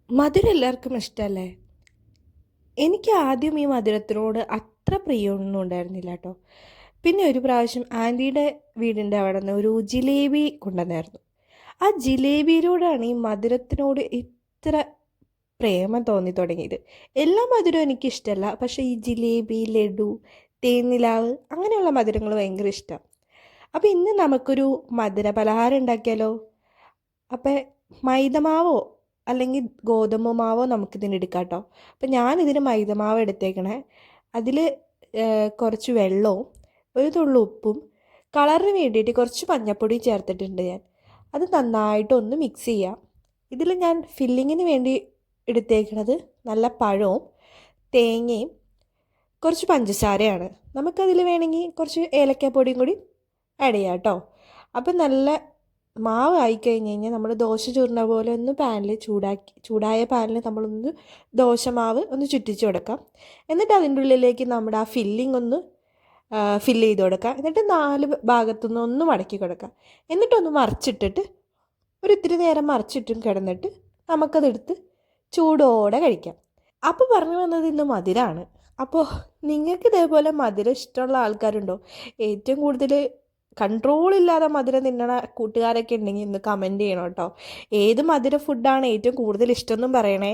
മധുരം എല്ലാവർക്കും ഇഷ്ടമല്ലേ? എനിക്ക് ആദ്യം ഈ മധുരത്തിനോട് അത്ര പ്രിയമൊന്നും ഉണ്ടായിരുന്നില്ല കേട്ടോ. പിന്നെ ഒരു പ്രാവശ്യം ആൻറ്റിയുടെ വീടിൻ്റെ അവിടെ നിന്ന് ഒരു ജിലേബി കൊണ്ടുവന്നായിരുന്നു. ആ ജിലേബിയിലൂടെയാണ് ഈ മധുരത്തിനോട് ഇത്ര പ്രേമം തോന്നി തുടങ്ങിയത്. എല്ലാ മധുരവും എനിക്കിഷ്ടമല്ല, പക്ഷേ ഈ ജിലേബി, ലഡു, തേൻനിലാവ് അങ്ങനെയുള്ള മധുരങ്ങൾ ഭയങ്കര ഇഷ്ടമാണ്. അപ്പോൾ ഇന്ന് നമുക്കൊരു മധുര പലഹാരം ഉണ്ടാക്കിയാലോ? അപ്പം മൈദമാവോ അല്ലെങ്കിൽ ഗോതമ്പ് മാവോ നമുക്കിതിന് എടുക്കാം കേട്ടോ. അപ്പം ഞാനിതിന് മൈദമാവ് എടുത്തേക്കണേ. അതിൽ കുറച്ച് വെള്ളവും ഒരു നുള്ളു ഉപ്പും കളറിന് വേണ്ടിയിട്ട് കുറച്ച് മഞ്ഞൾപ്പൊടിയും ചേർത്തിട്ടുണ്ട് ഞാൻ. അത് നന്നായിട്ടൊന്ന് മിക്സ് ചെയ്യാം. ഇതിൽ ഞാൻ ഫില്ലിങ്ങിന് വേണ്ടി എടുത്തേക്കണത് നല്ല പഴവും തേങ്ങയും കുറച്ച് പഞ്ചസാരയാണ്. നമുക്കതിൽ വേണമെങ്കിൽ കുറച്ച് ഏലക്കാപ്പൊടിയും കൂടി ആഡ് ചെയ്യാം കേട്ടോ. അപ്പം നല്ല മാവ് ആയിക്കഴിഞ്ഞ് കഴിഞ്ഞാൽ നമ്മൾ ദോശ ചുടുന്ന പോലെ ഒന്ന് പാനിൽ ചൂടായ പാനിൽ നമ്മളൊന്ന് ദോശമാവ് ഒന്ന് ചുറ്റിച്ച് കൊടുക്കാം. എന്നിട്ട് അതിൻ്റെ ഉള്ളിലേക്ക് നമ്മുടെ ആ ഫില്ലിംഗ് ഒന്ന് ഫില്ല് ചെയ്ത് കൊടുക്കുക. എന്നിട്ട് 4 ഭാഗത്തുനിന്ന് ഒന്ന് മടക്കി കൊടുക്കുക. എന്നിട്ടൊന്ന് മറിച്ചിട്ടിട്ട് ഒരു ഇത്തിരി നേരം മറിച്ചിട്ടും കിടന്നിട്ട് നമുക്കതെടുത്ത് ചൂടോടെ കഴിക്കാം. അപ്പോൾ പറഞ്ഞു വന്നത് ഇന്ന് മധുരമാണ്. അപ്പോൾ നിങ്ങൾക്ക് ഇതേപോലെ മധുരം ഇഷ്ടമുള്ള ആൾക്കാരുണ്ടോ? ഏറ്റവും കൂടുതൽ കൺട്രോളില്ലാതെ മധുരം തിന്നണ കൂട്ടുകാരൊക്കെ ഉണ്ടെങ്കിൽ ഒന്ന് കമൻറ്റ് ചെയ്യണം കേട്ടോ. ഏത് മധുര ഫുഡാണ് ഏറ്റവും കൂടുതൽ ഇഷ്ടമെന്നും പറയണേ.